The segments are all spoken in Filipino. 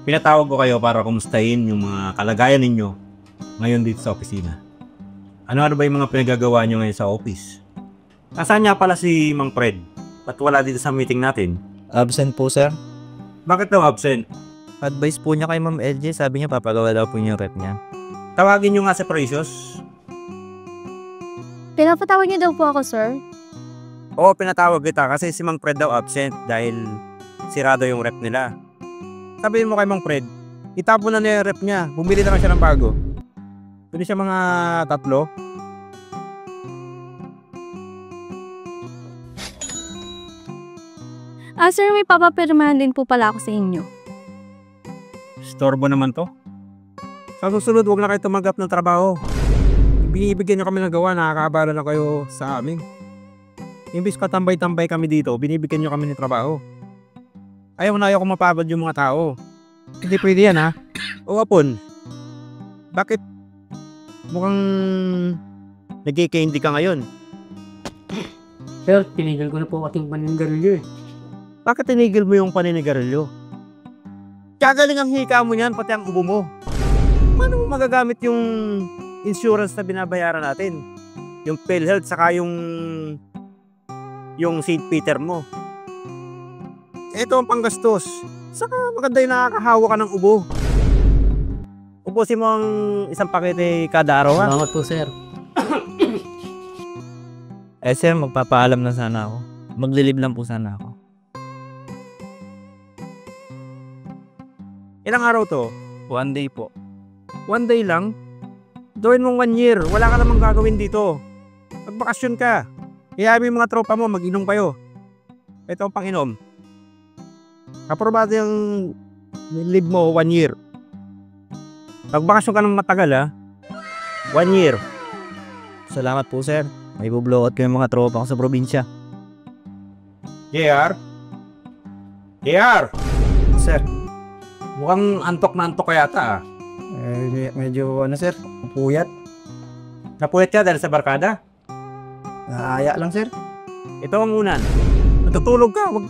Pinatawag ko kayo para kumustahin yung mga kalagayan ninyo ngayon dito sa opisina. Ano ba yung mga pinagagawa nyo ngayon sa office? Nasaan niya pala si Mang Fred? Ba't wala dito sa meeting natin? Absent po, sir. Bakit daw absent? Advice po niya kay Ma'am LJ, sabi niya papagawa daw po niya yung rep niya. Tawagin nyo nga si Precious. Pinapatawag niyo daw po ako, sir? Oo, pinatawag kita kasi si Mang Fred daw absent dahil sirado yung rep nila. Sabihin mo kay Mang Fred, itapon na niya yung rep niya. Bumili na lang siya ng bago. Pwede siya mga 3. Sir, may papapirmahan din po pala ako sa inyo. Storbo naman to. Sa susunod, huwag na kayo tumanggap ng trabaho. Binibigyan nyo kami ng gawa, nakakabala na kayo sa amin. Imbis ka tambay-tambay kami dito, binibigyan nyo kami ng trabaho. Ayaw ko mapabad yung mga tao. Hindi pwede yan, ha? O Apon, bakit mukhang nagkikaindi ka ngayon? Sir, tinigil ko na po ating paninigarilyo eh. Bakit tinigil mo yung paninigarilyo? Kagaling ang hika mo niyan, pati ang ubo mo. Paano mo magagamit yung insurance na binabayaran natin? Yung PhilHealth, saka yung St. Peter mo. Ito ang panggastos. Saka maganda yung nakakahawa ka ng ubo. Ubusin mo ang isang pakete kada araw, ha? Salamat po, sir. Sir, magpapaalam na sana ako. Maglilib lang po sana ako. Ilang araw to? 1 day po. 1 day lang? Gawin mong 1 year. Wala ka namang gagawin dito. Magbakasyon ka. Iyabi yung mga tropa mo, mag-inom kayo. Ito ang pang-inom. Aprobado yung leave mo 1 year. Magbakasyon ka ng matagal, ha? 1 year. Salamat po, sir. May bublow out ko yung mga tropa ko sa probinsya. JR? JR? Sir. Mukhang antok na antok ka yata, ah. Medyo ano, sir? Puyat. Napuyat ka dahil sa barkada? Naaya lang, sir. Ito ang unan. Natutulog ka, huwag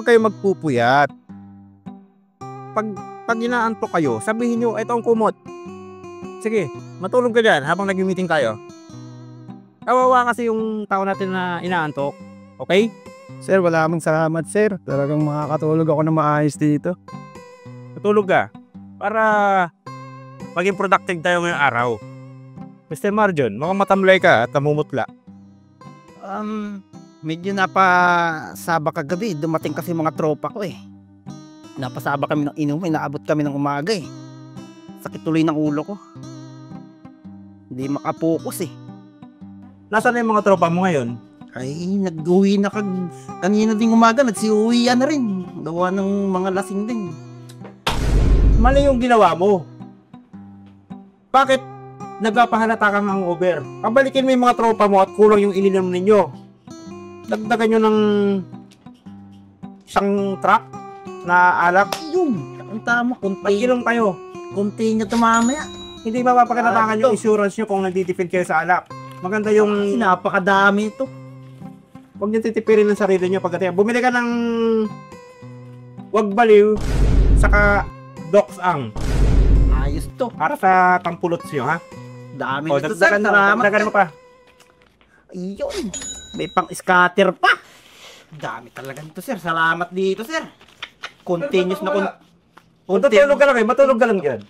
kayo magpupuyat. Pag inaantok kayo, sabihin nyo, ito ang kumot. Sige, matulog ka dyan habang nag-meeting tayo. Kawawa kasi yung tao natin na inaantok. Okay? Sir, wala mong salamat, sir. Talagang makakatulog ako na maayos dito. Matulog ka para maging productive tayo ngayong araw. Mr. Marjon, mukhang matamlay ka at namumutla. Medyo napasaba kagabi. Dumating kasi mga tropa ko eh. Napasaba kami ng inumin. Naabot kami ng umaga eh. Sakit tuloy ng ulo ko. Hindi makapokus eh. Nasaan na yung mga tropa mo ngayon? Ay, nag-uwi na kanina ding umaga. Nagsiuwian na rin. Gawa ng mga lasing din. Mali yung ginawa mo. Bakit nagpapahalata kang hangover? Pabalikin mo yung mga tropa mo at kulang yung ininom ninyo. Dagdagan nyo ng isang truck na alak. Yun. Ang tama. Mag-inom kayo. Kunti nyo tumamaya. Hindi mapapakinabangan yung insurance nyo kung nagtitipid kayo sa alak. Maganda yung... Napakadami ito. Huwag nyo titipirin ng sarili nyo pagdating. Bumili ka ng Wag Baliw saka Docs Ang. Ayos to. Para sa pampulots nyo, ha? Dami O, nito, sir. Salamat. dagdagan mo pa. Ayun. May pang-scatter pa. Dami talaga nito, sir. Salamat dito, sir. Continuous na Matulog ka lang eh. Matulog ka lang dyan.